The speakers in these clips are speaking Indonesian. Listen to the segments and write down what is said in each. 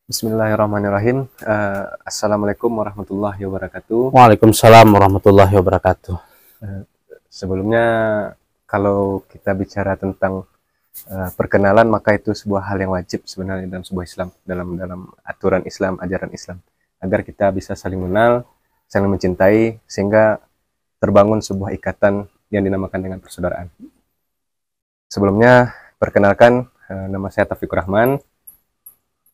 Bismillahirrahmanirrahim. Assalamualaikum warahmatullahi wabarakatuh. Waalaikumsalam warahmatullahi wabarakatuh. Sebelumnya, kalau kita bicara tentang perkenalan, maka itu sebuah hal yang wajib sebenarnya dalam sebuah Islam, dalam aturan Islam, ajaran Islam, agar kita bisa saling mengenal, saling mencintai, sehingga terbangun sebuah ikatan yang dinamakan dengan persaudaraan. Sebelumnya, perkenalkan, nama saya Taufikur Rahman.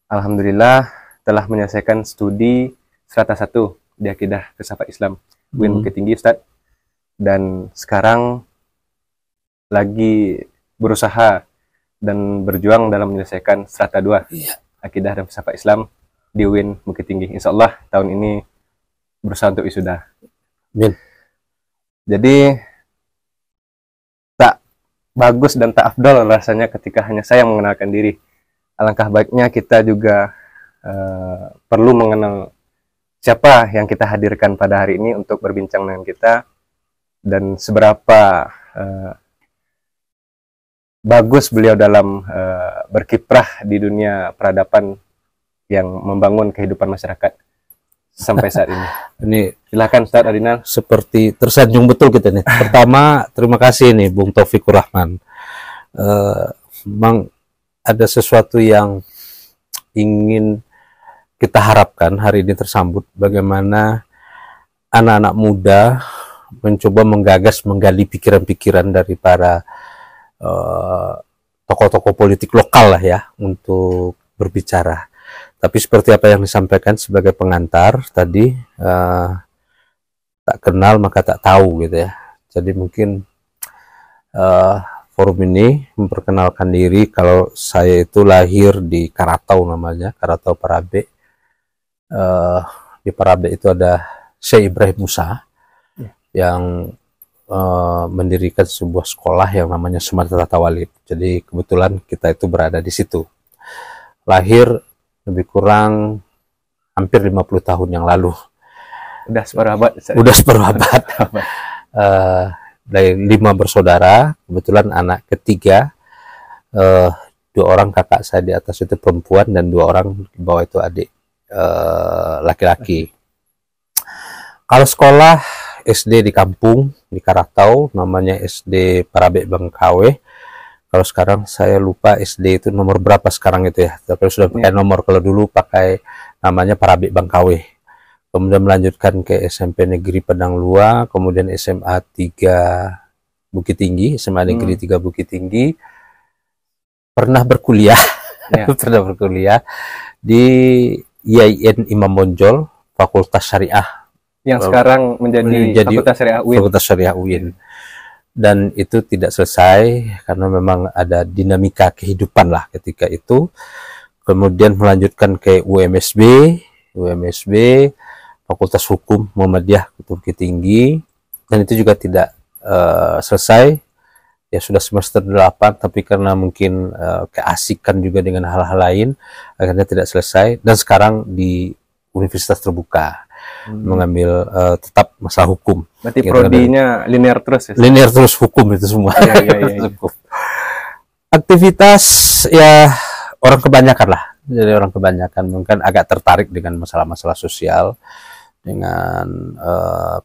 Alhamdulillah telah menyelesaikan studi strata 1 di Akidah Filsafat Islam UIN Bukit Tinggi, Ustadz. Dan sekarang lagi berusaha dan berjuang dalam menyelesaikan strata 2 Akidah dan Filsafat Islam di UIN Bukit Tinggi. Insya Allah tahun ini berusaha untuk wisuda. Amin. Jadi tak bagus dan tak afdol rasanya ketika hanya saya mengenalkan diri. Alangkah baiknya kita juga perlu mengenal siapa yang kita hadirkan pada hari ini untuk berbincang dengan kita, dan seberapa bagus beliau dalam berkiprah di dunia peradaban yang membangun kehidupan masyarakat sampai saat ini. Ini Silakan Ustadz Adinal. seperti tersanjung betul kita nih. Pertama, terima kasih nih Bung Taufikur Rahman. Memang ada sesuatu yang ingin kita harapkan hari ini tersambut, bagaimana anak-anak muda mencoba menggagas, menggali pikiran-pikiran dari para tokoh-tokoh politik lokal lah ya, untuk berbicara. Tapi seperti apa yang disampaikan sebagai pengantar tadi, tak kenal maka tak tahu gitu ya. Jadi mungkin forum ini memperkenalkan diri. Kalau saya itu lahir di Karatau, namanya Karatau Parabe. Di Parabe itu ada Syekh Ibrahim Musa yang mendirikan sebuah sekolah yang namanya Sumatera Tawalib. Jadi kebetulan kita itu berada di situ. Lahir lebih kurang hampir 50 tahun yang lalu. Udah separuh abad. Udah separuh abad. Dari 5 bersaudara, kebetulan anak ketiga, 2 orang kakak saya di atas itu perempuan dan 2 orang di bawah itu adik laki-laki. Kalau sekolah SD di kampung di Karatau, namanya SD Parabe Bangkawe. Kalau sekarang saya lupa SD itu nomor berapa sekarang itu ya, tapi sudah pakai nomor. Kalau dulu pakai namanya Parabe Bangkawe. Kemudian melanjutkan ke SMP Negeri Padang Lua, kemudian SMA 3 Bukit Tinggi, SMA Negeri 3 Bukit Tinggi. Pernah berkuliah, pernah berkuliah di IAIN Imam Bonjol, Fakultas Syariah. Yang sekarang menjadi Fakultas Syariah UIN. Fakultas Syariah UIN. Dan itu tidak selesai, karena memang ada dinamika kehidupan lah ketika itu. Kemudian melanjutkan ke UMSB, Fakultas Hukum Muhammadiyah Bukit Tinggi, dan itu juga tidak selesai. Ya sudah semester 8, tapi karena mungkin keasikan juga dengan hal-hal lain, akhirnya tidak selesai. Dan sekarang di Universitas Terbuka mengambil tetap masalah hukum. Berarti prodinya linear terus ya? Linear terus, hukum itu semua. Iya. Aktivitas ya orang kebanyakan lah. Jadi orang kebanyakan mungkin agak tertarik dengan masalah-masalah sosial. Dengan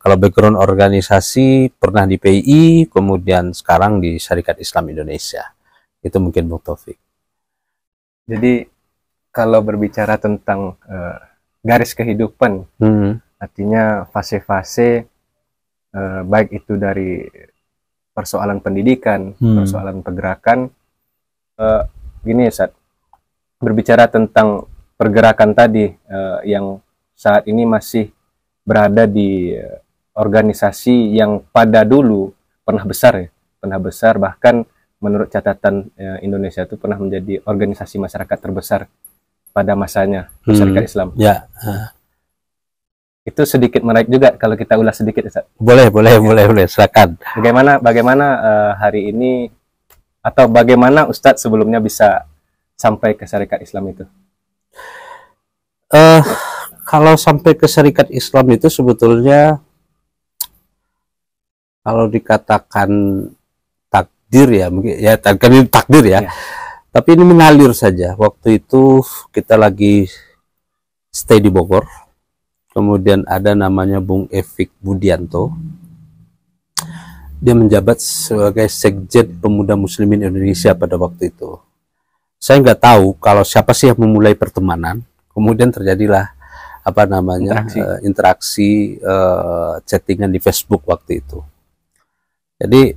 kalau background organisasi pernah di PI, kemudian sekarang di Syarikat Islam Indonesia. Itu mungkin Bung Taufik. Jadi Kalau berbicara tentang garis kehidupan, artinya fase-fase, baik itu dari persoalan pendidikan, persoalan pergerakan, gini ya Ustadz, berbicara tentang pergerakan tadi yang saat ini masih berada di organisasi yang pada dulu pernah besar, bahkan menurut catatan Indonesia itu pernah menjadi organisasi masyarakat terbesar pada masanya masyarakat Islam. Ya. Itu sedikit menarik juga kalau kita ulas sedikit, Ustaz. Boleh, silakan. Bagaimana hari ini, atau bagaimana Ustadz sebelumnya bisa sampai ke Syarikat Islam itu? Kalau sampai ke Syarikat Islam itu sebetulnya kalau dikatakan takdir ya, mungkin ya takdir ya. Tapi ini mengalir saja. Waktu itu kita lagi stay di Bogor. Kemudian ada namanya Bung Evik Budianto. Dia menjabat sebagai Sekjen Pemuda Muslimin Indonesia pada waktu itu. Saya nggak tahu kalau siapa sih yang memulai pertemanan. Kemudian terjadilah apa namanya interaksi chattingan di Facebook waktu itu. Jadi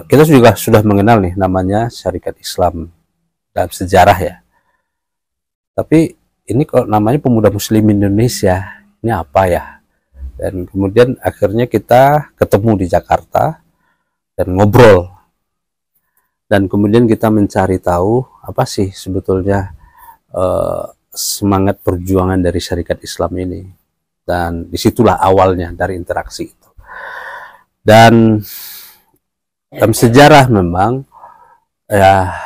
kita juga sudah mengenal nih namanya Syarikat Islam dalam sejarah ya. Tapi ini kok namanya Pemuda Muslimin Indonesia, ini apa ya? Dan kemudian akhirnya kita ketemu di Jakarta dan ngobrol. Dan kemudian kita mencari tahu apa sih sebetulnya semangat perjuangan dari Syarikat Islam ini. Dan disitulah awalnya dari interaksi itu. Dan dalam sejarah memang ya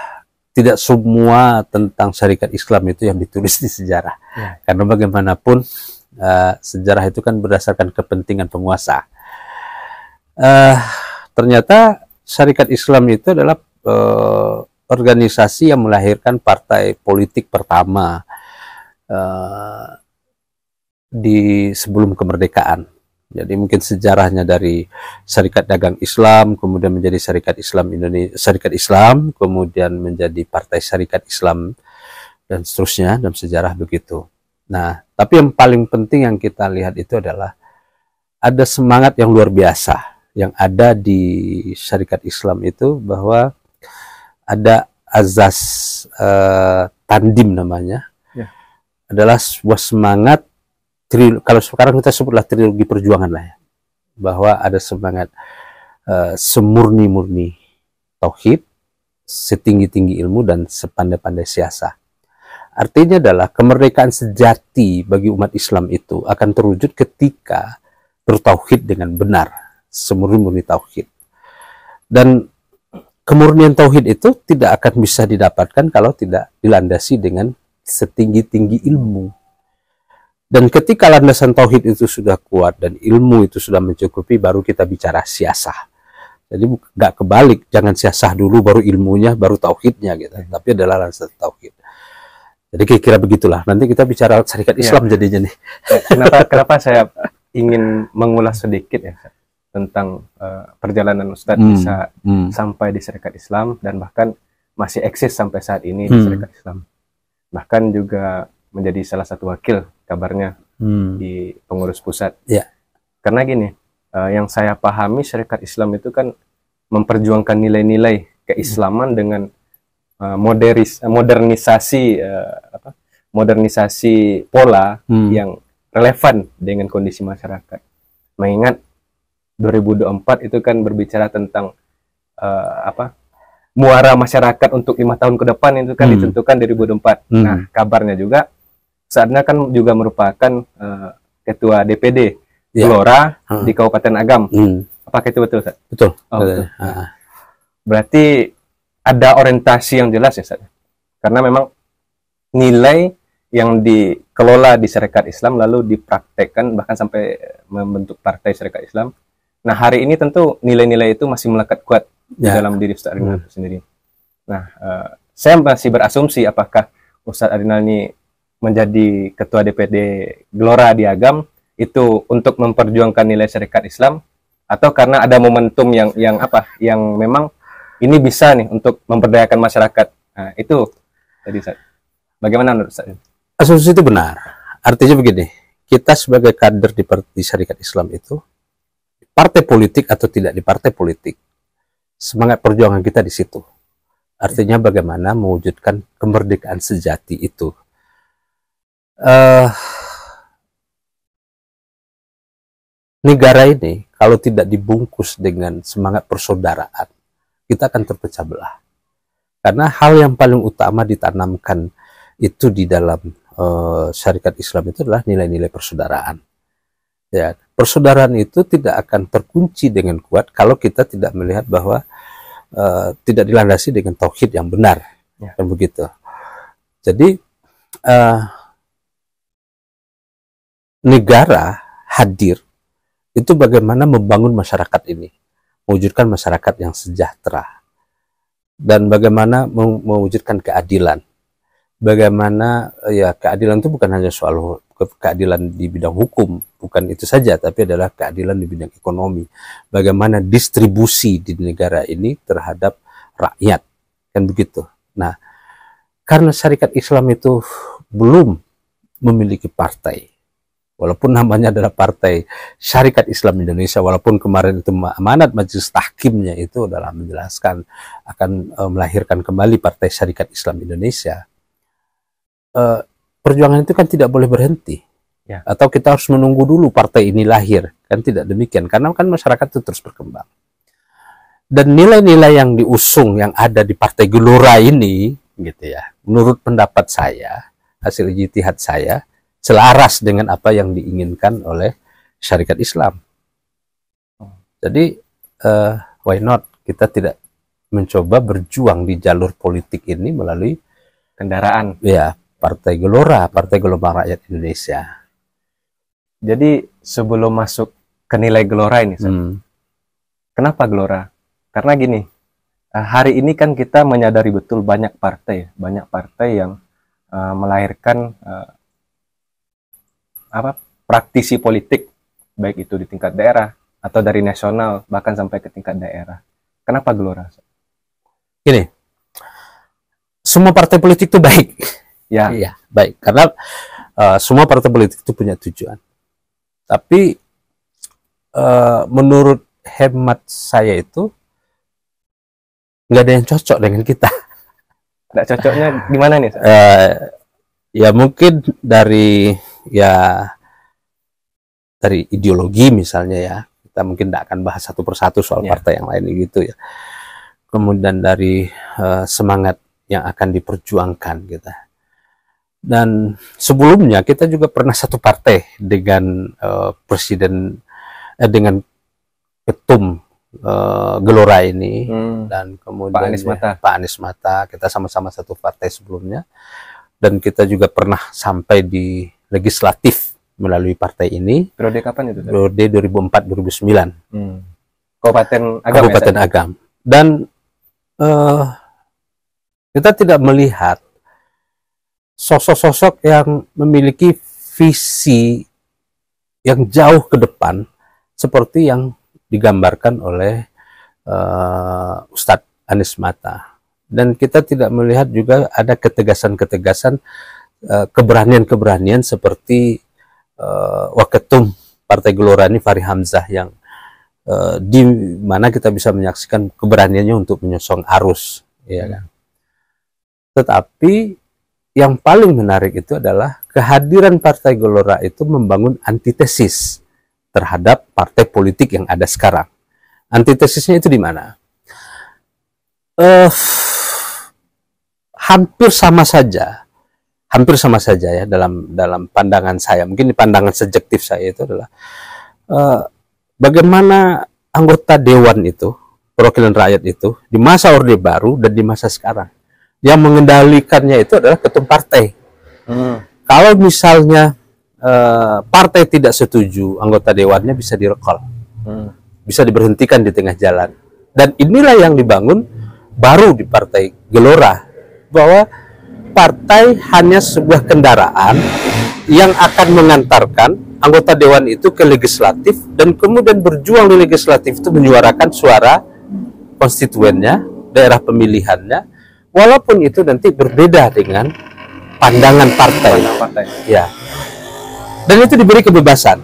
tidak semua tentang Syarikat Islam itu yang ditulis di sejarah. Karena bagaimanapun sejarah itu kan berdasarkan kepentingan penguasa. Ternyata Syarikat Islam itu adalah organisasi yang melahirkan partai politik pertama di sebelum kemerdekaan. Jadi mungkin sejarahnya dari Syarikat Dagang Islam, kemudian menjadi Syarikat Islam Indonesia, Syarikat Islam, kemudian menjadi Partai Syarikat Islam dan seterusnya dalam sejarah begitu. Nah, tapi yang paling penting yang kita lihat itu adalah ada semangat yang luar biasa yang ada di Syarikat Islam itu, bahwa ada azas tandim namanya, adalah sebuah semangat kalau sekarang kita sebutlah trilogi perjuangan lah ya, bahwa ada semangat semurni-murni tauhid, setinggi-tinggi ilmu, dan sepandai-pandai siasah. Artinya adalah kemerdekaan sejati bagi umat Islam itu akan terwujud ketika bertauhid dengan benar, semurni-murni tauhid. Dan kemurnian tauhid itu tidak akan bisa didapatkan kalau tidak dilandasi dengan setinggi-tinggi ilmu. Dan ketika landasan tauhid itu sudah kuat dan ilmu itu sudah mencukupi, baru kita bicara siasah. Jadi nggak kebalik, jangan siasah dulu baru ilmunya, baru tauhidnya gitu. Tapi adalah landasan tauhid. Jadi kira-kira begitulah. Nanti kita bicara Syarikat Islam jadinya nih. Kenapa saya ingin mengulas sedikit ya tentang perjalanan Ustadz bisa sampai di Syarikat Islam dan bahkan masih eksis sampai saat ini di Syarikat Islam. Bahkan juga menjadi salah satu wakil kabarnya di pengurus pusat. Karena gini, yang saya pahami Syarikat Islam itu kan memperjuangkan nilai-nilai keislaman dengan modernisasi pola yang relevan dengan kondisi masyarakat. Mengingat 2024 itu kan berbicara tentang muara masyarakat untuk 5 tahun ke depan itu kan ditentukan 2024. Nah, kabarnya juga saatnya kan juga merupakan ketua DPD Gelora di Kabupaten Agam. Apakah itu betul, Ustaz? Betul. Oh, betul. Berarti ada orientasi yang jelas ya, Ustaz. Karena memang nilai yang dikelola di Syarikat Islam lalu dipraktekkan bahkan sampai membentuk Partai Syarikat Islam. Nah, hari ini tentu nilai-nilai itu masih melekat kuat di dalam diri Ustaz Adinal sendiri. Nah, saya masih berasumsi apakah Ustaz Adinal ini menjadi ketua DPD Gelora di Agam itu untuk memperjuangkan nilai Syarikat Islam, atau karena ada momentum yang memang ini bisa nih untuk memberdayakan masyarakat. Nah, itu tadi Ustaz. Bagaimana menurut Ustaz? Asumsi itu benar. Artinya begini, kita sebagai kader di Syarikat Islam itu, partai politik atau tidak di partai politik, semangat perjuangan kita di situ. Artinya bagaimana mewujudkan kemerdekaan sejati itu. Negara ini kalau tidak dibungkus dengan semangat persaudaraan, kita akan terpecah belah. Karena hal yang paling utama ditanamkan itu di dalam Syarikat Islam itu adalah nilai-nilai persaudaraan. Ya, persaudaraan itu tidak akan terkunci dengan kuat kalau kita tidak melihat bahwa tidak dilandasi dengan tauhid yang benar, kan begitu. Jadi negara hadir itu bagaimana membangun masyarakat ini, mewujudkan masyarakat yang sejahtera, dan bagaimana mewujudkan keadilan. bagaimana ya keadilan itu bukan hanya soal keadilan di bidang hukum, bukan itu saja, tapi adalah keadilan di bidang ekonomi. Bagaimana distribusi di negara ini terhadap rakyat, kan begitu. Nah, karena syarikat Islam itu belum memiliki partai, walaupun namanya adalah Partai Syarikat Islam Indonesia, walaupun kemarin itu amanat Majelis Tahkimnya itu adalah menjelaskan akan melahirkan kembali Partai Syarikat Islam Indonesia, perjuangan itu kan tidak boleh berhenti. Ya. Atau kita harus menunggu dulu partai ini lahir, kan tidak demikian, karena kan masyarakat itu terus berkembang. Dan nilai-nilai yang diusung yang ada di Partai Gelora ini, gitu ya, menurut pendapat saya, hasil ijtihad saya, selaras dengan apa yang diinginkan oleh syarikat Islam. Jadi why not kita tidak mencoba berjuang di jalur politik ini melalui kendaraan, ya, Partai Gelora, Partai Gelombang Rakyat Indonesia. Jadi sebelum masuk ke nilai Gelora ini, kenapa Gelora? Karena gini, hari ini kan kita menyadari betul banyak partai yang melahirkan praktisi politik, baik itu di tingkat daerah atau dari nasional bahkan sampai ke tingkat daerah. Kenapa Gelora? Gini, semua partai politik itu baik. Ya, iya, baik, karena semua partai politik itu punya tujuan. Tapi menurut hemat saya itu nggak ada yang cocok dengan kita. Nggak cocoknya gimana nih? Ya mungkin dari ideologi misalnya ya. Kita mungkin tidak akan bahas satu persatu soal partai yang lain gitu ya. Kemudian dari semangat yang akan diperjuangkan gitu. Dan sebelumnya kita juga pernah satu partai dengan dengan ketum Gelora ini, dan kemudian Pak Anies Mata, kita sama-sama satu partai sebelumnya, dan kita juga pernah sampai di legislatif melalui partai ini. Periode kapan itu? Periode 2004-2009. Kabupaten Agam. Dan kita tidak melihat sosok-sosok yang memiliki visi yang jauh ke depan seperti yang digambarkan oleh Ustadz Anies Mata. Dan kita tidak melihat juga ada ketegasan-ketegasan, keberanian-keberanian seperti Waketum Partai Gelora ini, Fahri Hamzah, yang di mana kita bisa menyaksikan keberaniannya untuk menyosong arus, ya kan. Tetapi yang paling menarik itu adalah kehadiran Partai Gelora itu membangun antitesis terhadap partai politik yang ada sekarang. Antitesisnya itu di mana? Hampir sama saja ya dalam pandangan saya. Mungkin pandangan subjektif saya itu adalah bagaimana anggota dewan itu, perwakilan rakyat itu di masa Orde Baru dan di masa sekarang. Yang mengendalikannya itu adalah ketum partai. Kalau misalnya partai tidak setuju, anggota dewannya bisa direkol, bisa diberhentikan di tengah jalan. Dan inilah yang dibangun baru di Partai Gelora, bahwa partai hanya sebuah kendaraan yang akan mengantarkan anggota dewan itu ke legislatif, dan kemudian berjuang di legislatif itu menyuarakan suara konstituennya, daerah pemilihannya, walaupun itu nanti berbeda dengan pandangan partai. Ya. Dan itu diberi kebebasan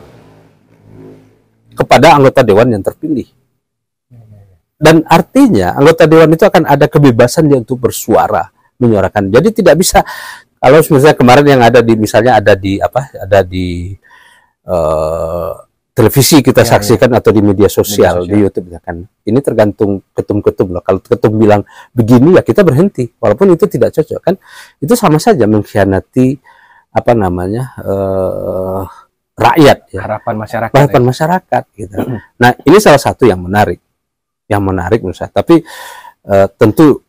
kepada anggota dewan yang terpilih. Dan artinya anggota dewan itu akan ada kebebasan dia untuk bersuara, menyuarakan. Jadi tidak bisa, kalau misalnya kemarin yang ada di, misalnya ada di televisi kita saksikan atau di media sosial, di YouTube, kan ini tergantung ketum-ketum loh. Kalau ketum bilang begini ya kita berhenti, walaupun itu tidak cocok, kan itu sama saja mengkhianati rakyat ya. harapan masyarakat gitu. Nah, ini salah satu yang menarik menurut saya, tapi tentu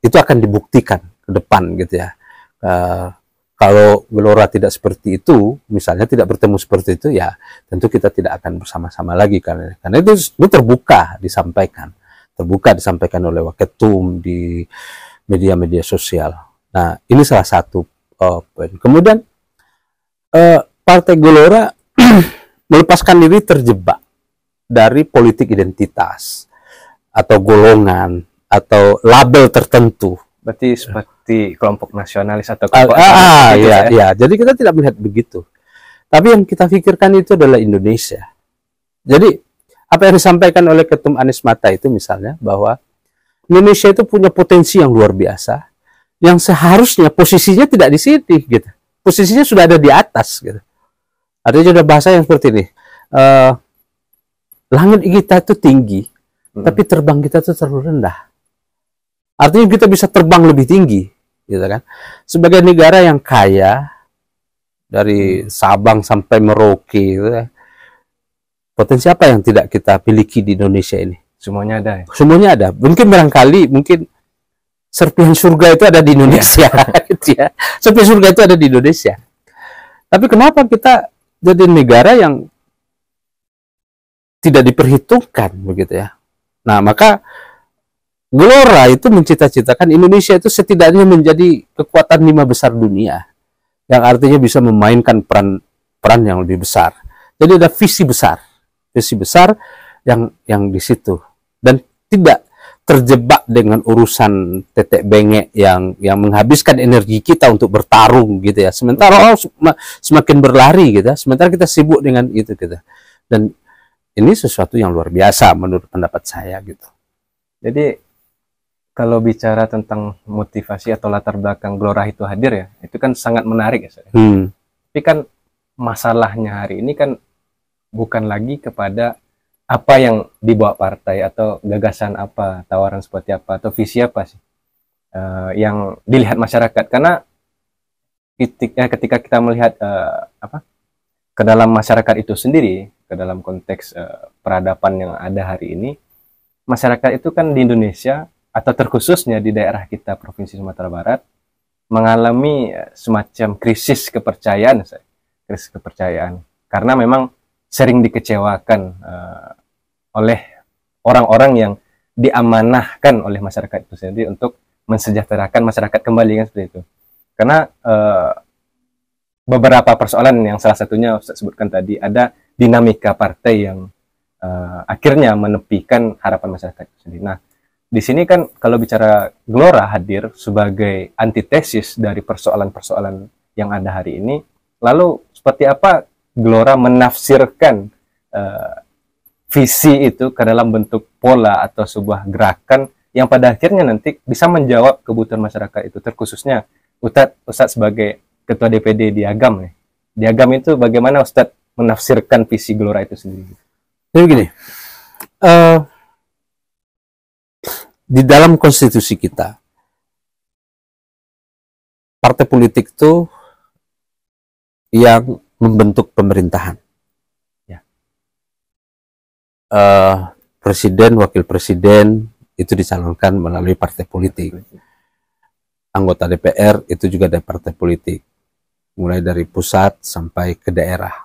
itu akan dibuktikan ke depan gitu ya. Kalau Gelora tidak seperti itu, misalnya tidak bertemu seperti itu, ya tentu kita tidak akan bersama-sama lagi, karena itu terbuka disampaikan oleh Waketum di media-media sosial. Nah, ini salah satu poin. Kemudian Partai Gelora melepaskan diri terjebak dari politik identitas atau golongan atau label tertentu. Berarti seperti kelompok nasionalis atau Ya. Jadi kita tidak melihat begitu. Tapi yang kita pikirkan itu adalah Indonesia. Jadi apa yang disampaikan oleh Ketum Anies Mata itu misalnya bahwa Indonesia itu punya potensi yang luar biasa, yang seharusnya posisinya tidak di sini, gitu. Posisinya sudah ada di atas, gitu. Artinya ada bahasa yang seperti ini. Langit kita itu tinggi, tapi terbang kita itu terlalu rendah. Artinya kita bisa terbang lebih tinggi, gitu kan? Sebagai negara yang kaya dari Sabang sampai Merauke, gitu kan? Potensi apa yang tidak kita miliki di Indonesia ini? Semuanya ada. Ya? Semuanya ada. Mungkin barangkali, serpihan surga itu ada di Indonesia, gitu ya. Serpihan surga itu ada di Indonesia. Tapi kenapa kita jadi negara yang tidak diperhitungkan, begitu ya? Nah, maka Gelora itu mencita-citakan Indonesia itu setidaknya menjadi kekuatan 5 besar dunia, yang artinya bisa memainkan peran yang lebih besar. Jadi ada visi besar yang di situ, dan tidak terjebak dengan urusan tetek bengek yang menghabiskan energi kita untuk bertarung, gitu ya. Sementara orang semakin berlari, gitu ya. Sementara kita sibuk dengan itu, gitu. Dan ini sesuatu yang luar biasa menurut pendapat saya, gitu. Jadi kalau bicara tentang motivasi atau latar belakang Gelora itu hadir ya, itu kan sangat menarik ya. Tapi kan masalahnya hari ini kan bukan lagi kepada apa yang dibawa partai atau gagasan apa, tawaran seperti apa atau visi apa sih yang dilihat masyarakat. Karena ketika kita melihat ke dalam masyarakat itu sendiri, ke dalam konteks peradaban yang ada hari ini, masyarakat itu kan di Indonesia atau terkhususnya di daerah kita Provinsi Sumatera Barat mengalami semacam krisis kepercayaan karena memang sering dikecewakan oleh orang-orang yang diamanahkan oleh masyarakat itu sendiri untuk mensejahterakan masyarakat kembali, kan seperti itu. Karena beberapa persoalan yang salah satunya Ustaz sebutkan tadi, ada dinamika partai yang akhirnya menepikan harapan masyarakat itu sendiri. Nah, di sini kan kalau bicara Gelora hadir sebagai antitesis dari persoalan-persoalan yang ada hari ini, lalu seperti apa Gelora menafsirkan visi itu ke dalam bentuk pola atau sebuah gerakan yang pada akhirnya nanti bisa menjawab kebutuhan masyarakat itu, terkhususnya Ustadz sebagai Ketua DPD di Agam nih. Di Agam itu bagaimana Ustadz menafsirkan visi Gelora itu sendiri? Jadi begini, di dalam konstitusi kita, partai politik itu yang membentuk pemerintahan. Presiden, wakil presiden itu dicalonkan melalui partai politik. Anggota DPR itu juga dari partai politik, mulai dari pusat sampai ke daerah.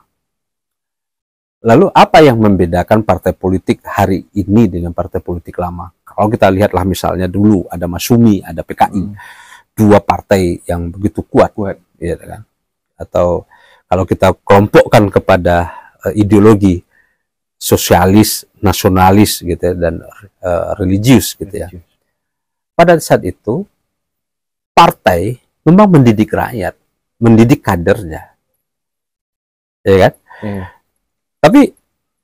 Lalu apa yang membedakan partai politik hari ini dengan partai politik lama? Kalau kita lihatlah misalnya dulu ada Masyumi, ada PKI, dua partai yang begitu kuat, ya kan? Atau kalau kita kelompokkan kepada ideologi sosialis, nasionalis, gitu ya, dan religius, gitu ya. Pada saat itu partai memang mendidik rakyat, mendidik kadernya, ya kan? Tapi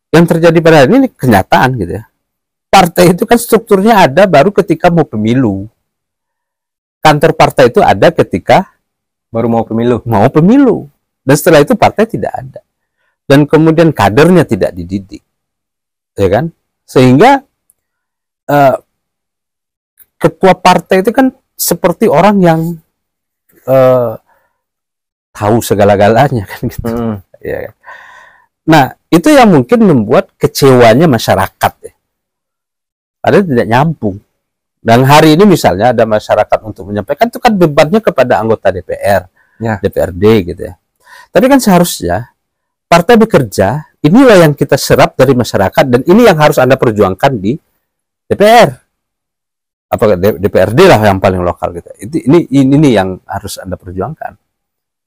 yang terjadi pada hari ini kenyataan, gitu ya. Partai itu kan strukturnya ada baru ketika mau pemilu. Kantor partai itu ada ketika baru mau pemilu. Dan setelah itu partai tidak ada. Dan kemudian kadernya tidak dididik, ya kan? Sehingga ketua partai itu kan seperti orang yang tahu segala-galanya, kan gitu. Ya kan? Nah, itu yang mungkin membuat kecewanya masyarakat, ya. Padahal tidak nyambung. Dan hari ini misalnya ada masyarakat untuk menyampaikan, itu kan bebannya kepada anggota DPR, DPRD, gitu ya. Tapi kan seharusnya partai bekerja, inilah yang kita serap dari masyarakat, dan ini yang harus Anda perjuangkan di DPR. apa DPRD lah yang paling lokal gitu. Ini yang harus Anda perjuangkan.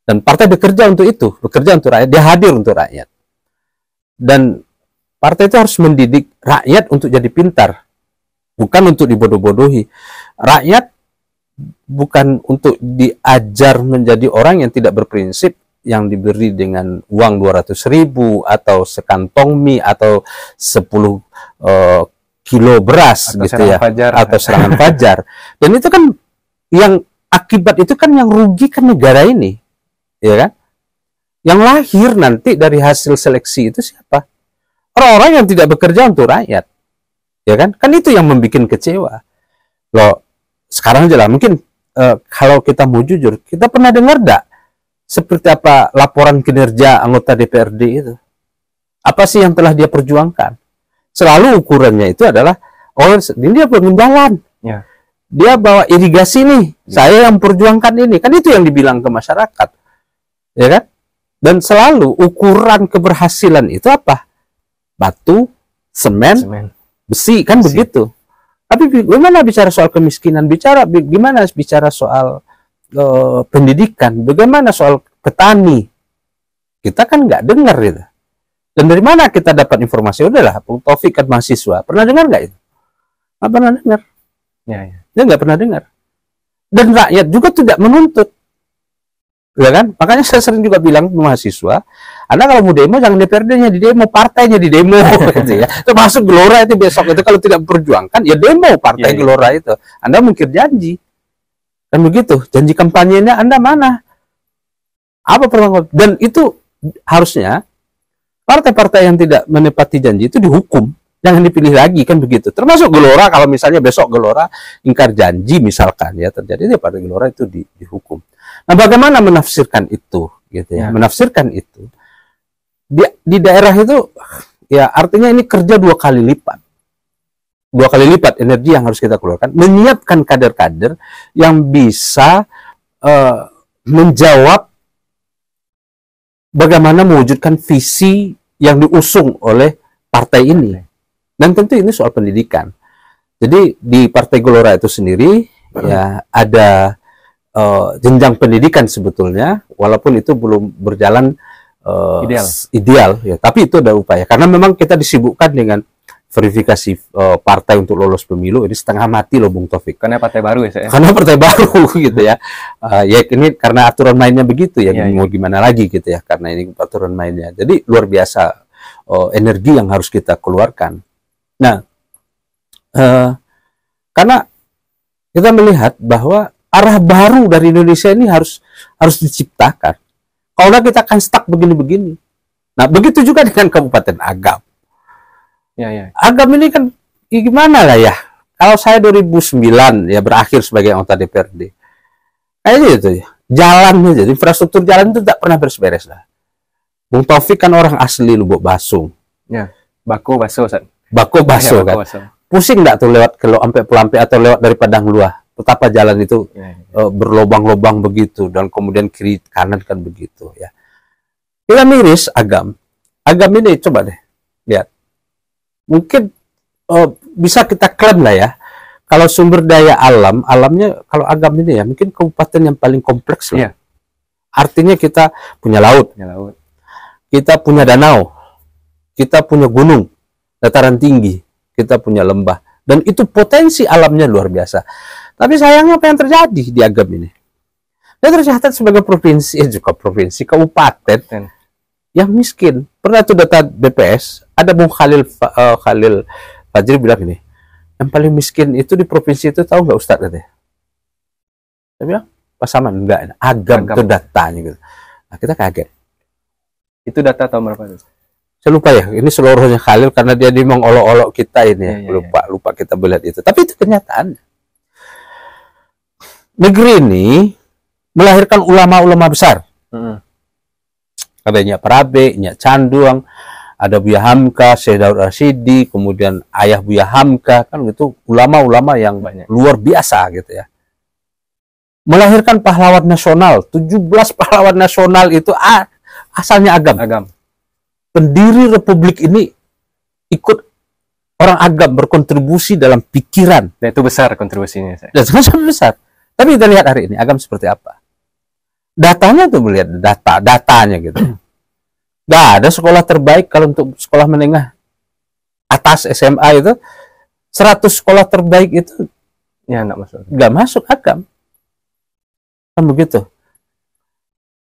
Dan partai bekerja untuk itu, bekerja untuk rakyat, dia hadir untuk rakyat. Dan partai itu harus mendidik rakyat untuk jadi pintar, bukan untuk dibodoh-bodohi. Rakyat bukan untuk diajar menjadi orang yang tidak berprinsip, yang diberi dengan uang 200.000 atau sekantong mie atau 10 kilo beras atau gitu ya, fajar. Atau serangan fajar. Dan itu kan yang akibat itu kan yang rugi kan negara ini, ya kan? Yang lahir nanti dari hasil seleksi itu siapa? Orang-orang yang tidak bekerja untuk rakyat, ya kan? Kan itu yang membuat kecewa. Loh, sekarang aja lah, mungkin kalau kita mau jujur, kita pernah dengar enggak seperti apa laporan kinerja anggota DPRD itu? Apa sih yang telah dia perjuangkan? Selalu ukurannya itu adalah, oh ini dia bangun jalan, ya. Dia bawa irigasi nih, ya. Saya yang perjuangkan ini, kan itu yang dibilang ke masyarakat, ya kan? Dan selalu ukuran keberhasilan itu apa? Batu, semen. Besi, kan besi. Begitu. Tapi bagaimana bicara soal kemiskinan, gimana bicara soal pendidikan, bagaimana soal petani, kita kan nggak dengar gitu. Dan dari mana kita dapat informasi? Udahlah, Bung Taufik kan mahasiswa. Pernah dengar nggak itu? Nggak pernah dengar. Ya. Dia nggak pernah dengar. Dan rakyat juga tidak menuntut. Ya kan? Makanya saya sering juga bilang ke mahasiswa, Anda kalau mau demo, jangan DPRD-nya di demo, partainya di demo. Gitu ya. Termasuk Gelora itu besok itu kalau tidak memperjuangkan, ya demo partai Gelora itu. Anda mungkin janji. Kan begitu. Janji kampanyenya Anda mana? Apa perjuangan? Dan itu harusnya partai-partai yang tidak menepati janji itu dihukum, jangan dipilih lagi, kan begitu. Termasuk Gelora, kalau misalnya besok Gelora ingkar janji misalkan ya terjadi, ya partai Gelora itu dihukum. Nah, bagaimana menafsirkan itu, gitu ya? Menafsirkan itu di daerah itu, ya artinya ini kerja 2 kali lipat, 2 kali lipat energi yang harus kita keluarkan, menyiapkan kader-kader yang bisa menjawab bagaimana mewujudkan visi yang diusung oleh partai ini. Dan tentu ini soal pendidikan. Jadi di Partai Gelora itu sendiri ya ada jenjang pendidikan sebetulnya, walaupun itu belum berjalan ideal ya, tapi itu ada upaya. Karena memang kita disibukkan dengan verifikasi partai untuk lolos pemilu, ini setengah mati loh Bung Taufik. Karena partai baru ya saya. Karena partai baru gitu ya. Ya ini karena aturan mainnya begitu ya, mau gimana lagi gitu ya, karena ini aturan mainnya. Jadi luar biasa energi yang harus kita keluarkan. Nah, karena kita melihat bahwa arah baru dari Indonesia ini harus diciptakan. Kalau enggak kita akan stuck begini-begini. Nah, begitu juga dengan Kabupaten Agam. Agam ini kan gimana lah ya? Kalau saya 2009 ya berakhir sebagai anggota DPRD, kayaknya itu ya, jalannya jadi infrastruktur jalan itu tidak pernah beres-beres lah. Bung Taufik kan orang asli Lubuk Basung. Ya, Bako Baso, Bako Baso kan. Pusing nggak tuh lewat ke sampai Pelampe atau lewat dari Padang Luah? Betapa jalan itu berlobang-lobang begitu, dan kemudian kiri kanan kan begitu ya. Kita miris Agam. Agam ini coba deh lihat. Mungkin bisa kita klaim lah ya, kalau sumber daya alamnya kalau Agam ini ya mungkin kabupaten yang paling kompleks lah. Artinya kita punya laut, kita punya danau, kita punya gunung, dataran tinggi, kita punya lembah, dan itu potensi alamnya luar biasa. Tapi sayangnya apa yang terjadi di Agam ini? Dia tercatat sebagai provinsi, kabupaten yang miskin. Pernah itu data BPS, ada Bung Khalil Fajri bilang ini, yang paling miskin itu di provinsi itu tahu nggak Ustadz katanya? Saya bilang, Pasaman enggak, Agam itu datanya gitu. Nah, kita kaget. Itu data tahun berapa itu? Saya lupa ya, ini seluruhnya Khalil karena dia mengolok-olok kita ini, lupa kita melihat itu. Tapi itu kenyataan. Negeri ini melahirkan ulama-ulama besar. Ada Nyak Prabe, Nyak Canduang, ada Buya Hamka, Syekh Daud Rashidi, kemudian ayah Buya Hamka, kan itu ulama-ulama yang banyak, luar biasa gitu ya. Melahirkan pahlawan nasional, 17 pahlawan nasional itu asalnya Agam. Pendiri Republik ini ikut orang agam berkontribusi dalam pikiran. Dan itu besar kontribusinya. Dan sangat besar. Tapi kita lihat hari ini agam seperti apa. Datanya tuh melihat datanya gitu. Gak ada sekolah terbaik kalau untuk sekolah menengah atas SMA itu 100 sekolah terbaik itu ya enggak masuk. Gak masuk agam. Kan begitu.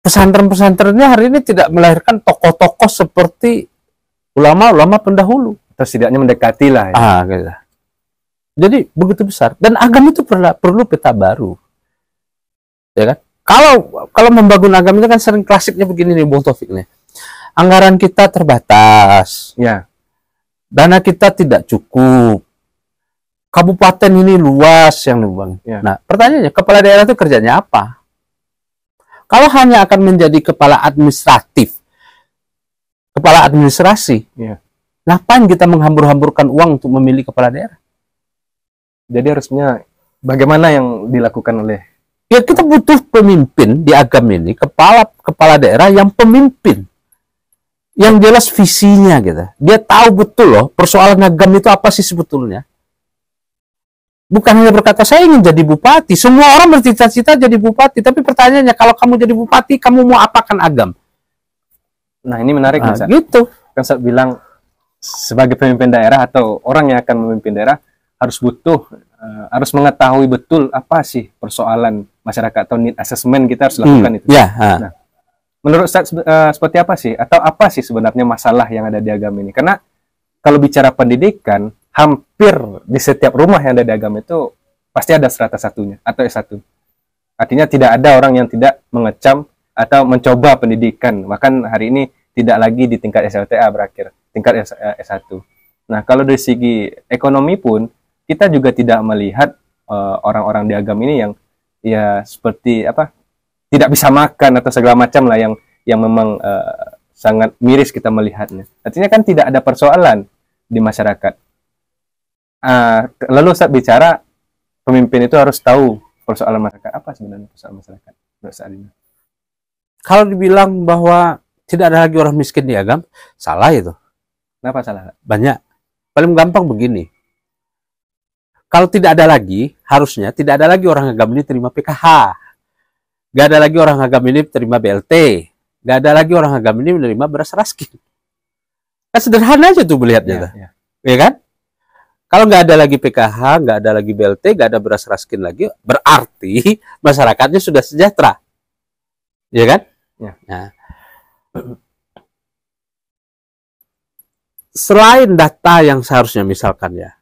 Pesantren-pesantrennya hari ini tidak melahirkan tokoh-tokoh seperti ulama-ulama pendahulu. Atau setidaknya mendekati lah. Ya. Gitu. Jadi begitu besar. Dan agama itu perlu peta baru. Ya kan? Kalau membangun agama itu kan sering klasiknya begini nih, Bung Taufik nih. Anggaran kita terbatas. Ya. Dana kita tidak cukup. Kabupaten ini luas yang dibangun. Ya. Nah, pertanyaannya, kepala daerah itu kerjanya apa? Kalau hanya akan menjadi kepala administratif, kepala administrasi, ya. Ngapain kita menghambur-hamburkan uang untuk memilih kepala daerah? Jadi harusnya bagaimana yang dilakukan oleh? Ya kita butuh pemimpin di agama ini, kepala daerah yang pemimpin, yang jelas visinya gitu. Dia tahu betul loh persoalan agama itu apa sih sebetulnya. Bukan hanya berkata saya ingin jadi bupati. Semua orang bercita-cita jadi bupati, tapi pertanyaannya kalau kamu jadi bupati, kamu mau apakan agam? Nah ini menarik nih, gitu. Kan saya bilang sebagai pemimpin daerah atau orang yang akan memimpin daerah harus mengetahui betul apa sih persoalan masyarakat atau need assessment kita harus lakukan itu. Ya, nah, menurut Ustaz seperti apa sih atau apa sih sebenarnya masalah yang ada di agama ini? Karena kalau bicara pendidikan, hampir di setiap rumah yang ada di agama itu pasti ada strata satunya atau S1. Artinya tidak ada orang yang tidak mengecam atau mencoba pendidikan. Bahkan hari ini tidak lagi di tingkat SLTA berakhir, tingkat S1. Nah, kalau dari segi ekonomi pun kita juga tidak melihat orang-orang di agama ini yang ya seperti apa? Tidak bisa makan atau segala macam lah yang memang sangat miris kita melihatnya. Artinya kan tidak ada persoalan di masyarakat. Lalu saat bicara pemimpin itu harus tahu persoalan masyarakat. Apa sebenarnya persoalan masyarakat saat ini? Kalau dibilang bahwa tidak ada lagi orang miskin di agama, salah itu. Kenapa salah? Banyak. Paling gampang begini. Kalau tidak ada lagi, harusnya tidak ada lagi orang agama ini terima PKH. Gak ada lagi orang agama ini terima BLT. Gak ada lagi orang agama ini menerima beras raskin. Kan sederhana aja tuh melihatnya. Ya kan? Kalau nggak ada lagi PKH, nggak ada lagi BLT, nggak ada beras raskin lagi, berarti masyarakatnya sudah sejahtera. Ya kan? Ya. Nah, selain data yang seharusnya misalkan ya,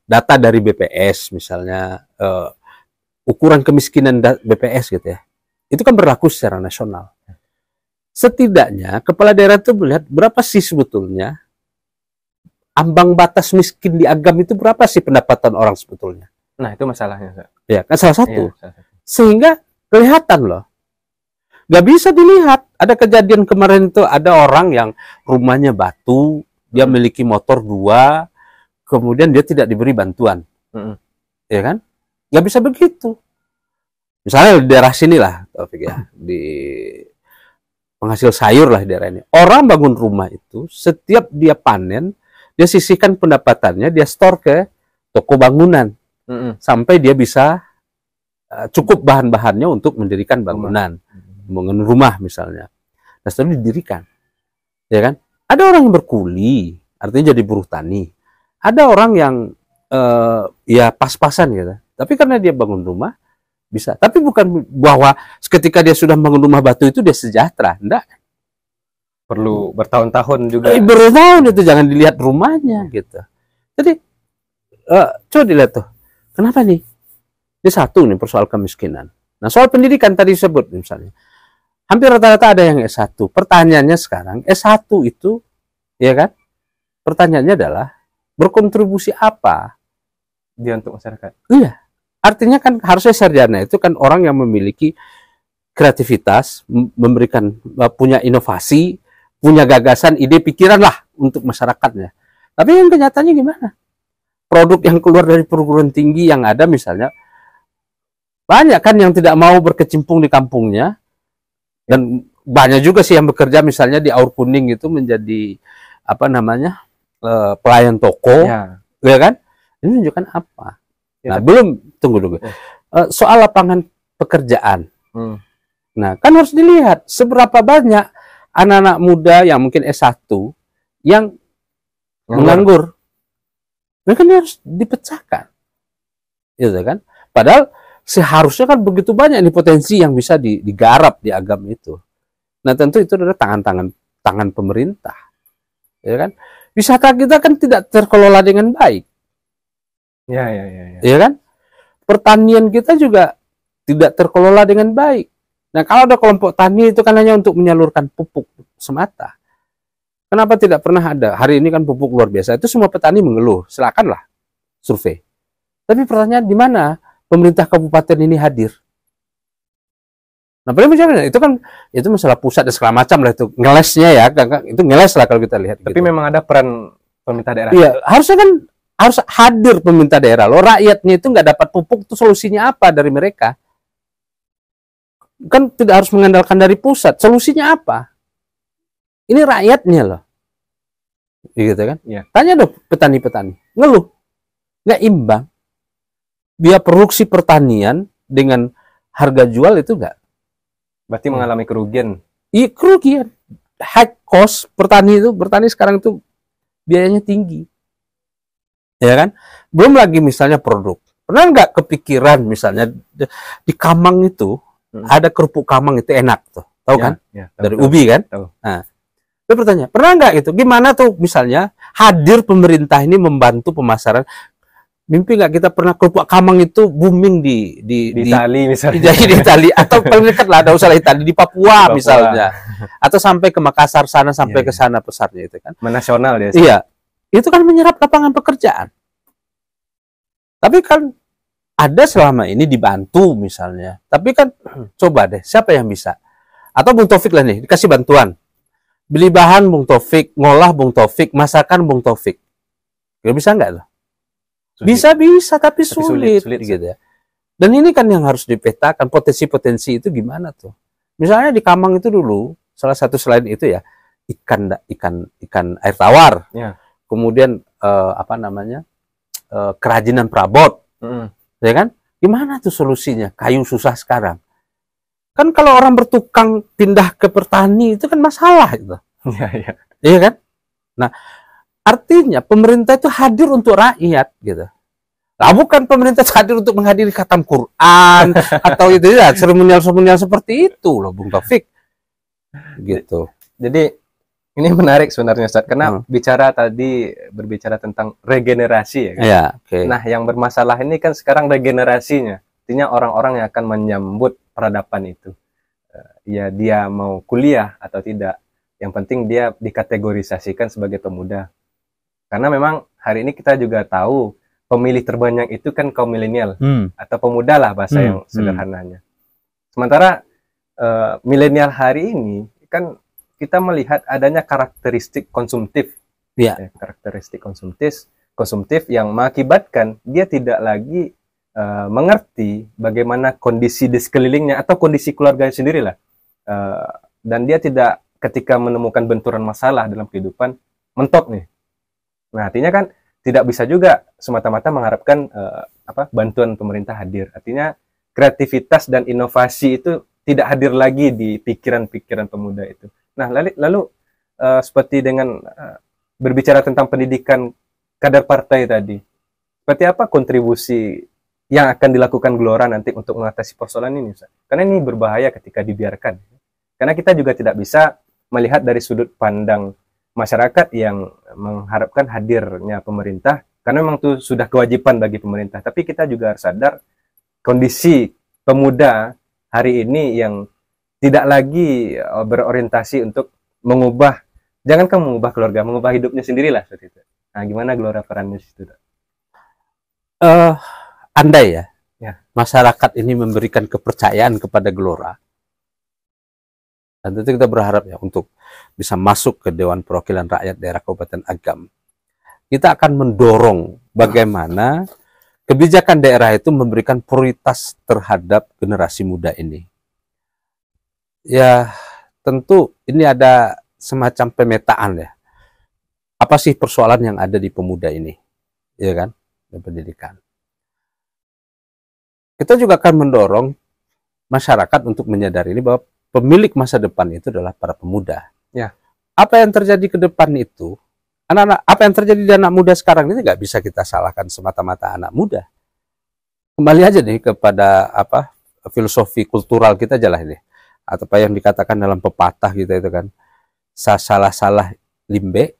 data dari BPS misalnya, ukuran kemiskinan BPS gitu ya, itu kan berlaku secara nasional. Setidaknya kepala daerah itu melihat berapa sih sebetulnya ambang batas miskin di agama itu, berapa sih pendapatan orang sebetulnya. Nah itu masalahnya. Ya kan salah satu. Ya, salah satu. Sehingga kelihatan loh. Gak bisa dilihat. Ada kejadian kemarin itu ada orang yang rumahnya batu, dia memiliki motor 2, kemudian dia tidak diberi bantuan. Ya kan? Gak bisa begitu. Misalnya di daerah sini lah, Taufik ya, di penghasil sayur lah di daerah ini. Orang bangun rumah itu, setiap dia panen, dia sisihkan pendapatannya, dia store ke toko bangunan. Sampai dia bisa cukup bahan-bahannya untuk mendirikan bangunan. Bangun rumah misalnya. Nah setelah didirikan. Ya kan? Ada orang yang berkuli, artinya jadi buruh tani. Ada orang yang ya pas-pasan gitu. Tapi karena dia bangun rumah, bisa. Tapi bukan bahwa ketika dia sudah bangun rumah batu itu dia sejahtera. Enggak. Perlu bertahun-tahun juga. Bertahun itu jangan dilihat rumahnya gitu. Jadi coba dilihat tuh. Kenapa nih? Ini satu nih persoal kemiskinan. Nah soal pendidikan tadi disebut misalnya. Hampir rata-rata ada yang S1. Pertanyaannya sekarang S1 itu, ya kan? Pertanyaannya adalah berkontribusi apa dia untuk masyarakat? Iya. Artinya kan harusnya sarjana itu kan orang yang memiliki kreativitas, memberikan punya inovasi, punya gagasan, ide, pikiran lah untuk masyarakatnya. Tapi yang kenyataannya gimana? Produk yang keluar dari perguruan tinggi yang ada misalnya, banyak kan yang tidak mau berkecimpung di kampungnya, dan banyak juga sih yang bekerja misalnya di Aur Kuning itu menjadi apa namanya, pelayan toko, Ya. ya kan? Ini menunjukkan apa? Ya, Nah, belum, tunggu dulu. Ya. Soal lapangan pekerjaan. Hmm. Nah, kan harus dilihat seberapa banyak anak-anak muda yang mungkin S1 yang menganggur. Nah, kan harus dipecahkan. Gitu kan? Padahal seharusnya kan begitu banyak nih potensi yang bisa digarap di agama itu. Nah, tentu itu adalah tangan pemerintah. Ya kan? Wisata kita kan tidak terkelola dengan baik. Ya. Ya kan? Pertanian kita juga tidak terkelola dengan baik. Nah, kalau ada kelompok tani itu kan hanya untuk menyalurkan pupuk semata. Kenapa tidak pernah ada? Hari ini kan pupuk luar biasa. Itu semua petani mengeluh. Silakanlah survei. Tapi pertanyaan di mana pemerintah kabupaten ini hadir? Nah, itu kan itu masalah pusat dan segala macam lah itu. Ngelesnya ya, itu ngeles lah kalau kita lihat. Tapi gitu. memang ada peran pemerintah daerah. Iya, harusnya kan harus hadir pemerintah daerah. Loh, rakyatnya itu nggak dapat pupuk, itu solusinya apa dari mereka? Kan tidak harus mengandalkan dari pusat. Solusinya apa? Ini rakyatnya loh. Gitu kan? Ya. Tanya dong petani-petani. Ngeluh. Nggak imbang. Biaya produksi pertanian dengan harga jual itu nggak. Berarti mengalami kerugian. Iya, kerugian. High cost bertani sekarang itu biayanya tinggi. Ya kan? Belum lagi misalnya produk. Pernah nggak kepikiran misalnya di Kamang itu ada kerupuk Kamang itu enak tuh, tahu kan? Ya, dari ubi kan? Tahu. Nah, saya bertanya, pernah nggak itu? Gimana tuh misalnya hadir pemerintah ini membantu pemasaran? Mimpi nggak kita pernah kerupuk Kamang itu booming di Itali misalnya. di Itali atau paling dekat lah, ada usah Itali di Papua misalnya, atau sampai ke Makassar sana sampai ke sana besarnya itu kan? Menasional dia. Iya, itu kan menyerap lapangan pekerjaan. Tapi kan ada selama ini dibantu misalnya. Tapi kan coba deh, siapa yang bisa? Atau Bung Taufik lah nih, dikasih bantuan. Beli bahan Bung Taufik, ngolah Bung Taufik, masakan Bung Taufik. Gak bisa nggak loh? Bisa, tapi sulit gitu ya. Dan ini kan yang harus dipetakan, potensi-potensi itu gimana tuh. Misalnya di Kamang itu dulu, salah satu selain itu ya, ikan air tawar. Ya. Kemudian kerajinan perabot. Ya kan? Gimana tuh solusinya? Kayu susah sekarang. Kan kalau orang bertukang pindah ke petani itu kan masalah itu. Iya. Iya kan? Nah, artinya pemerintah itu hadir untuk rakyat gitu. Nah, bukan pemerintah hadir untuk menghadiri khatam Quran atau itu ya, seremonial seperti itu loh Bung Taufik. Gitu. Jadi ini menarik sebenarnya Ustaz, karena berbicara tentang regenerasi ya kan? Ya, okay. Nah, yang bermasalah ini kan sekarang regenerasinya. Artinya orang-orang yang akan menyambut peradaban itu. Ya dia mau kuliah atau tidak. Yang penting dia dikategorisasikan sebagai pemuda. Karena memang hari ini kita juga tahu pemilih terbanyak itu kan kaum milenial atau pemuda lah bahasa yang sederhananya. Sementara milenial hari ini kan kita melihat adanya karakteristik konsumtif, karakteristik konsumtif yang mengakibatkan dia tidak lagi mengerti bagaimana kondisi di sekelilingnya atau kondisi keluarganya sendiri lah, dan dia tidak ketika menemukan benturan masalah dalam kehidupan mentok nih. Nah, artinya kan tidak bisa juga semata-mata mengharapkan bantuan pemerintah hadir. Artinya kreativitas dan inovasi itu tidak hadir lagi di pikiran-pikiran pemuda itu. Nah, lalu seperti dengan berbicara tentang pendidikan kader partai tadi, seperti apa kontribusi yang akan dilakukan Gelora nanti untuk mengatasi persoalan ini, Ustaz? Karena ini berbahaya ketika dibiarkan. Karena kita juga tidak bisa melihat dari sudut pandang masyarakat yang mengharapkan hadirnya pemerintah, karena memang itu sudah kewajiban bagi pemerintah. Tapi kita juga harus sadar kondisi pemuda hari ini yang tidak lagi berorientasi untuk mengubah, jangankan mengubah keluarga, mengubah hidupnya sendirilah seperti itu. Nah, gimana Gelora perannya di situ? Andai ya, masyarakat ini memberikan kepercayaan kepada Gelora, dan tentu kita berharap ya untuk bisa masuk ke Dewan Perwakilan Rakyat Daerah Kabupaten Agam. Kita akan mendorong bagaimana kebijakan daerah itu memberikan prioritas terhadap generasi muda ini. Ya, tentu ini ada semacam pemetaan ya. apa sih persoalan yang ada di pemuda ini, ya kan, dan pendidikan. Kita juga akan mendorong masyarakat untuk menyadari ini bahwa pemilik masa depan itu adalah para pemuda. Ya. Apa yang terjadi ke depan itu, apa yang terjadi di anak muda sekarang ini nggak bisa kita salahkan semata-mata anak muda. Kembali aja nih kepada filosofi kultural kita aja lah ini, atau apa yang dikatakan dalam pepatah kita itu kan, salah limbe,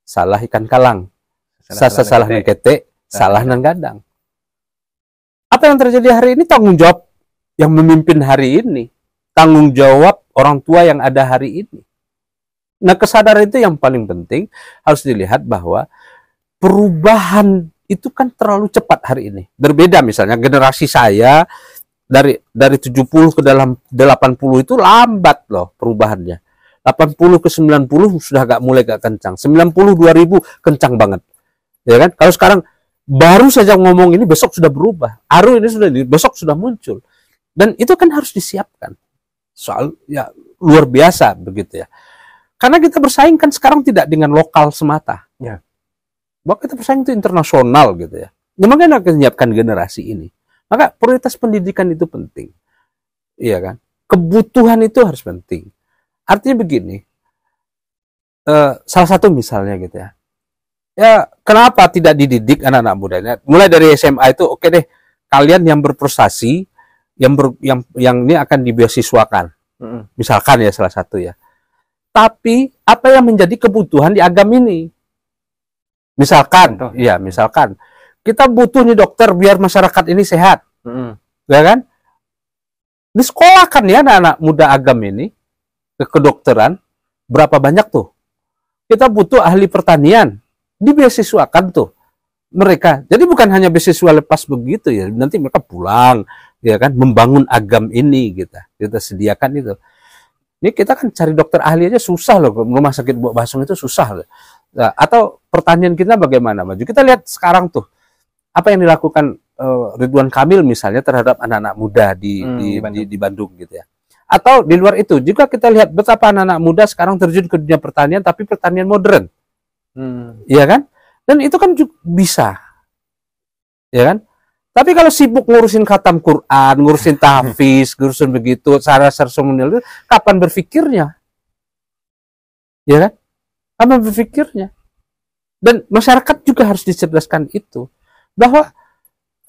salah ikan kalang, salah nengkete, salah nang gadang. Apa yang terjadi hari ini tanggung jawab yang memimpin hari ini, tanggung jawab orang tua yang ada hari ini. Nah, kesadaran itu yang paling penting, harus dilihat bahwa perubahan itu kan terlalu cepat hari ini. Berbeda misalnya generasi saya dari 70 ke dalam 80 itu lambat loh perubahannya. 80 ke 90 sudah mulai kencang. 90 2000 kencang banget. Ya kan? Kalau sekarang baru saja ngomong ini besok sudah berubah. Aru ini besok sudah muncul. Dan itu kan harus disiapkan. Soal ya luar biasa begitu ya. Karena kita bersaing kan sekarang tidak dengan lokal semata. Ya. Bahwa kita bersaing itu internasional gitu ya. Makanya akan menyiapkan generasi ini. Maka prioritas pendidikan itu penting. Iya kan? Kebutuhan itu harus penting. Artinya begini. Salah satu misalnya gitu ya. Ya, kenapa tidak dididik anak-anak mudanya? Mulai dari SMA itu oke deh. Kalian yang berprestasi yang ini akan dibeasiswakan. Misalkan ya salah satu ya. Tapi apa yang menjadi kebutuhan di agama ini? Misalkan, ya misalkan kita butuh nih dokter biar masyarakat ini sehat, ya kan? Di sekolah kan ya anak-anak muda agama ini ke kedokteran berapa banyak tuh? Kita butuh ahli pertanian, dibeasiswakan tuh mereka. Jadi bukan hanya beasiswa lepas begitu ya, nanti mereka pulang, ya kan? Membangun agama ini kita sediakan itu. Ini kita kan cari dokter ahli aja susah loh, rumah sakit Buah Basung itu susah loh. Nah, atau pertanian kita bagaimana maju? Kita lihat sekarang tuh apa yang dilakukan Ridwan Kamil misalnya terhadap anak-anak muda di Bandung gitu ya. Atau di luar itu juga kita lihat betapa anak-anak muda sekarang terjun ke dunia pertanian, tapi pertanian modern, iya kan? Dan itu kan juga bisa, ya kan? Tapi kalau sibuk ngurusin khatam Quran, ngurusin tahfiz, ngurusin begitu, cara seremonial, kapan berpikirnya? Ya kan? Kapan berpikirnya? Dan masyarakat juga harus dicerdaskan itu. Bahwa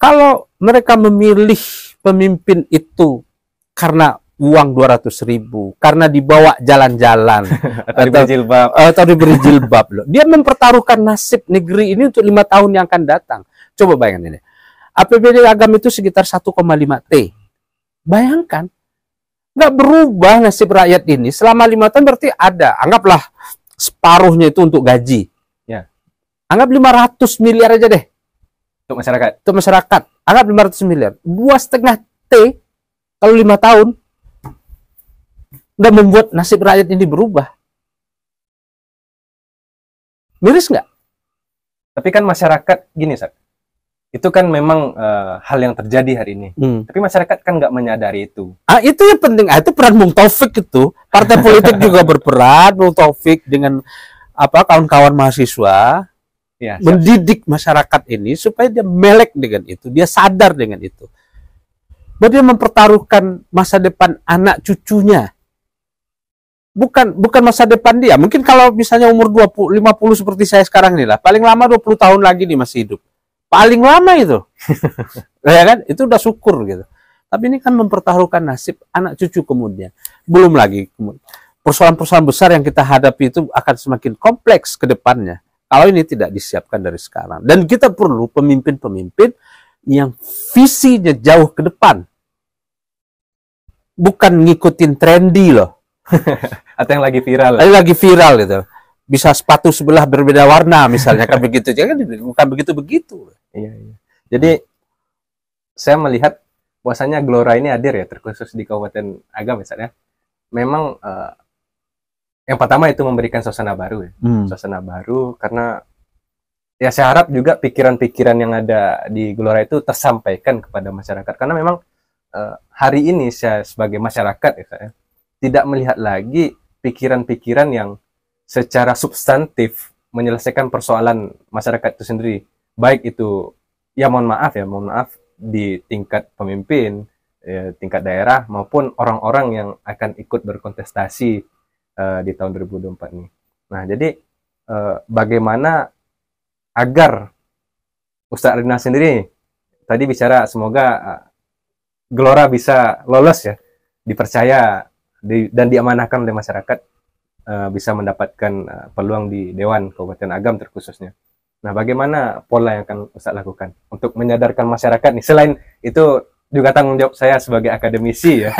kalau mereka memilih pemimpin itu karena uang 200.000, karena dibawa jalan-jalan, atau diberi jilbab, loh. Dia mempertaruhkan nasib negeri ini untuk 5 tahun yang akan datang. Coba bayangkan ini. APBD agama itu sekitar 1,5 T. Bayangkan, nggak berubah nasib rakyat ini selama 5 tahun, berarti ada, anggaplah separuhnya itu untuk gaji. Ya. Anggap 500 miliar aja deh. Untuk masyarakat. Untuk masyarakat. Anggap 500 miliar. 2,5 T kalau 5 tahun udah membuat nasib rakyat ini berubah. Miris nggak? Tapi kan masyarakat gini, Sak. Itu kan memang hal yang terjadi hari ini. Tapi masyarakat kan nggak menyadari itu. Itu yang penting. Itu peran Bung Taufik itu. Partai politik juga berperan. Bung Taufik dengan kawan-kawan mahasiswa ya, mendidik masyarakat ini supaya dia melek dengan itu. Dia sadar dengan itu. Bahwa dia mempertaruhkan masa depan anak cucunya. Bukan masa depan dia. Mungkin kalau misalnya umur 50 seperti saya sekarang ini lah. Paling lama 20 tahun lagi nih masih hidup. Paling lama itu. Ya kan? Itu udah syukur gitu. Tapi ini kan mempertaruhkan nasib anak cucu kemudian. Belum lagi persoalan-persoalan besar yang kita hadapi itu akan semakin kompleks ke depannya. Kalau ini tidak disiapkan dari sekarang. Dan kita perlu pemimpin-pemimpin yang visinya jauh ke depan. Bukan ngikutin trendy loh. Atau yang lagi viral. Lagi viral gitu. Bisa sepatu sebelah berbeda warna misalnya kan begitu. Jangan bukan begitu-begitu. Iya. Jadi saya melihat bahwasanya Gelora ini hadir ya, terkhusus di Kabupaten Agam misalnya. Memang yang pertama itu memberikan suasana baru ya. Suasana baru karena ya saya harap juga pikiran-pikiran yang ada di Gelora itu tersampaikan kepada masyarakat. Karena memang hari ini saya sebagai masyarakat ya, tidak melihat lagi pikiran-pikiran yang secara substantif menyelesaikan persoalan masyarakat itu sendiri, baik itu ya mohon maaf di tingkat pemimpin, tingkat daerah maupun orang-orang yang akan ikut berkontestasi di tahun 2024 ini. Nah, jadi bagaimana agar Ustadz Rinal sendiri tadi bicara semoga Gelora bisa lolos ya, dipercaya dan diamanahkan oleh masyarakat, bisa mendapatkan peluang di Dewan Kabupaten Agam terkhususnya. Nah, bagaimana pola yang akan Ustadz lakukan untuk menyadarkan masyarakat nih? Selain itu juga tanggung jawab saya sebagai akademisi ya.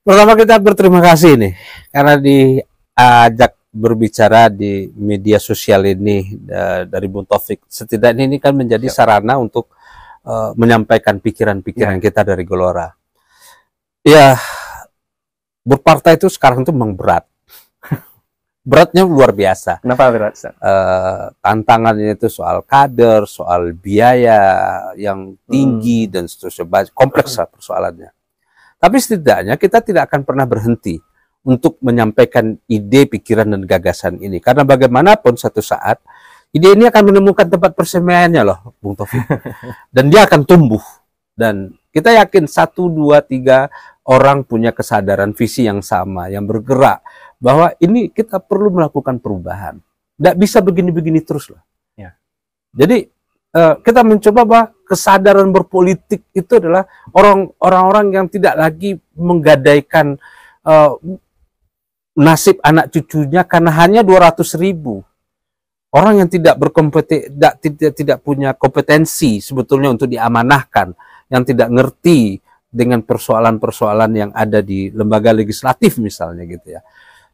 Pertama kita berterima kasih nih karena diajak berbicara di media sosial ini dari Bung Taufik. Setidaknya ini kan menjadi sarana untuk menyampaikan pikiran-pikiran kita dari Gelora. Ya, berpartai itu sekarang itu memang berat. Beratnya luar biasa. Kenapa berat? Tantangannya itu soal kader, soal biaya yang tinggi dan seterusnya, kompleks lah persoalannya. Tapi setidaknya kita tidak akan pernah berhenti untuk menyampaikan ide, pikiran, dan gagasan ini. Karena bagaimanapun satu saat, ide ini akan menemukan tempat persemaiannya loh, Bung Taufik. Dan dia akan tumbuh. Dan kita yakin 1, 2, 3 orang punya kesadaran visi yang sama, yang bergerak. Bahwa ini kita perlu melakukan perubahan. Tidak bisa begini-begini terus lah. Ya. Jadi, kita mencoba bahwa kesadaran berpolitik itu adalah orang-orang yang tidak lagi menggadaikan nasib anak cucunya karena hanya 200.000 orang yang tidak tidak punya kompetensi sebetulnya untuk diamanahkan, yang tidak ngerti dengan persoalan-persoalan yang ada di lembaga legislatif misalnya gitu ya.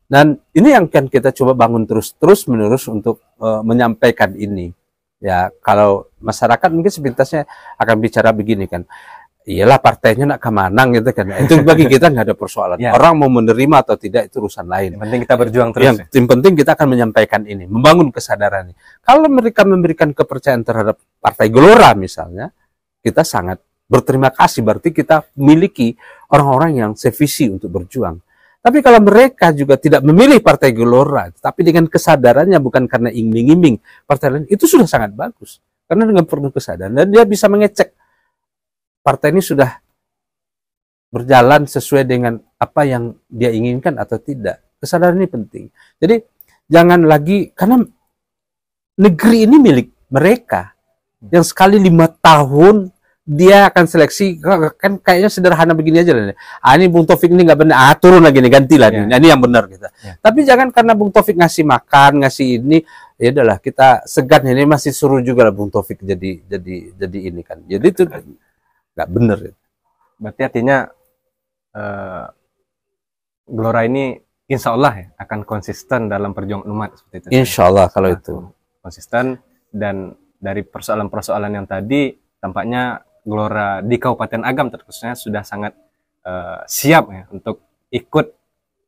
Dan ini yang kan kita coba bangun terus-menerus untuk menyampaikan ini. Ya, kalau masyarakat mungkin sepintasnya akan bicara begini kan, iyalah partainya nak kemanang gitu kan. Itu bagi kita nggak ada persoalan. Ya. Orang mau menerima atau tidak itu urusan lain. Yang penting kita berjuang terus. Yang penting kita akan menyampaikan ini, membangun kesadaran ini. Kalau mereka memberikan kepercayaan terhadap Partai Gelora misalnya, kita sangat berterima kasih. Berarti kita memiliki orang-orang yang sevisi untuk berjuang. Tapi kalau mereka juga tidak memilih Partai Gelora, tapi dengan kesadarannya bukan karena iming-iming partai lain, itu sudah sangat bagus. Karena dengan penuh kesadaran, dan dia bisa mengecek partai ini sudah berjalan sesuai dengan apa yang dia inginkan atau tidak. Kesadaran ini penting. Jadi jangan lagi, karena negeri ini milik mereka. Yang sekali 5 tahun dia akan seleksi, kan kayaknya sederhana begini aja lah. Ini Bung Taufik ini nggak benar, turun lagi nih, gantilah nih. Ini yang benar kita. Tapi jangan karena Bung Taufik ngasih makan, ngasih ini, ya udahlah kita segan, ini masih suruh juga lah Bung Taufik jadi ini kan. Jadi itu nggak benar. Berarti artinya Gelora ini insya Allah ya, akan konsisten dalam perjuangan umat seperti itu. Insya Allah kalau itu konsisten, dan dari persoalan-persoalan yang tadi tampaknya Gelora di Kabupaten Agam terkhususnya sudah sangat siap ya untuk ikut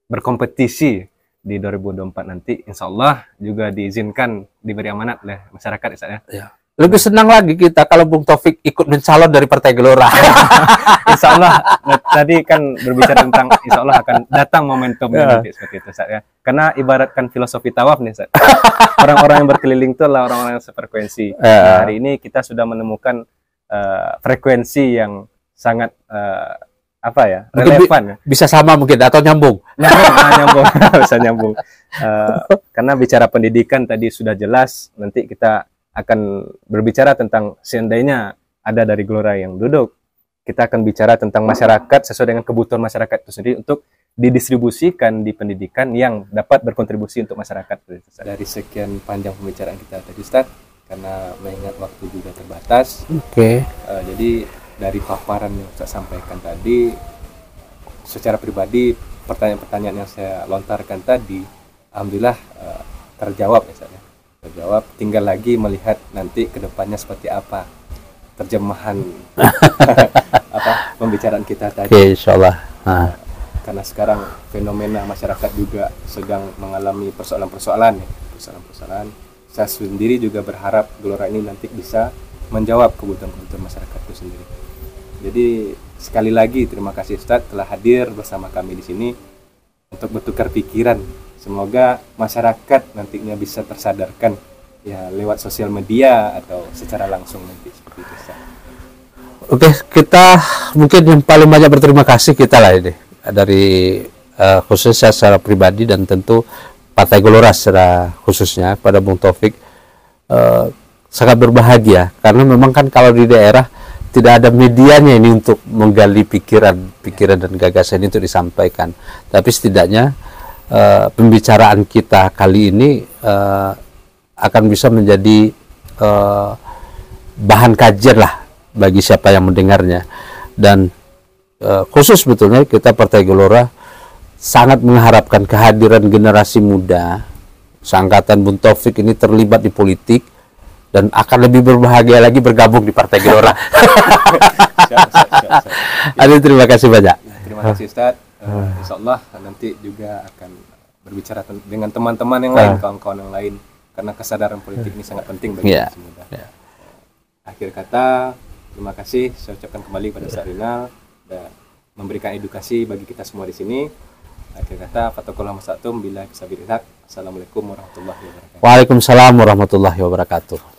berkompetisi di 2024 nanti. Insya Allah juga diizinkan, diberi amanat oleh masyarakat ya. Lebih senang lagi kita kalau Bung Taufik ikut mencalon dari Partai Gelora. Insya Allah, tadi kan berbicara tentang Insya Allah akan datang momentumnya nanti seperti itu ya. Karena ibaratkan filosofi tawaf nih, orang-orang yang berkeliling itu adalah orang-orang yang sefrekuensi. Nah, hari ini kita sudah menemukan frekuensi yang sangat relevan. Bisa sama mungkin atau nyambung. Nyambung, bisa nyambung. Karena bicara pendidikan tadi sudah jelas, nanti kita akan berbicara tentang seandainya ada dari Gelora yang duduk, kita akan bicara tentang masyarakat sesuai dengan kebutuhan masyarakat itu sendiri untuk didistribusikan di pendidikan yang dapat berkontribusi untuk masyarakat. Dari sekian panjang pembicaraan kita tadi Ustaz, karena mengingat waktu juga terbatas. Jadi dari paparan yang Ustaz sampaikan tadi, secara pribadi pertanyaan-pertanyaan yang saya lontarkan tadi, alhamdulillah terjawab ya Ustaz. Terjawab, tinggal lagi melihat nanti kedepannya seperti apa terjemahan pembicaraan kita tadi. Insya Allah. Karena sekarang fenomena masyarakat juga sedang mengalami persoalan-persoalan. Saya sendiri juga berharap Gelora ini nanti bisa menjawab kebutuhan-kebutuhan masyarakat itu sendiri. Jadi sekali lagi terima kasih Ustadz telah hadir bersama kami di sini untuk bertukar pikiran Semoga masyarakat nantinya bisa tersadarkan ya lewat sosial media atau secara langsung nanti seperti itu Ustaz. Oke, kita mungkin yang paling banyak berterima kasih kita lah ini dari khususnya secara pribadi dan tentu Partai Gelora secara khususnya pada Bung Taufik, sangat berbahagia karena memang kan kalau di daerah tidak ada medianya ini untuk menggali pikiran dan gagasan itu disampaikan, tapi setidaknya pembicaraan kita kali ini akan bisa menjadi bahan kajian lah bagi siapa yang mendengarnya. Dan khusus sebetulnya kita Partai Gelora sangat mengharapkan kehadiran generasi muda seangkatan Bung Taufik ini terlibat di politik dan akan lebih berbahagia lagi bergabung di Partai Gelora. Aduh, terima kasih banyak. Terima kasih Ustaz. Insya Allah nanti juga akan berbicara dengan teman-teman yang lain, kawan-kawan yang lain, karena kesadaran politik ini sangat penting bagi kita semua. Akhir kata, terima kasih saya ucapkan kembali pada Ustaz Rinal dan memberikan edukasi bagi kita semua di sini. Akhir kata, fatakullah masatum bila kisabilillah. Assalamualaikum warahmatullahi wabarakatuh. Waalaikumsalam warahmatullahi wabarakatuh.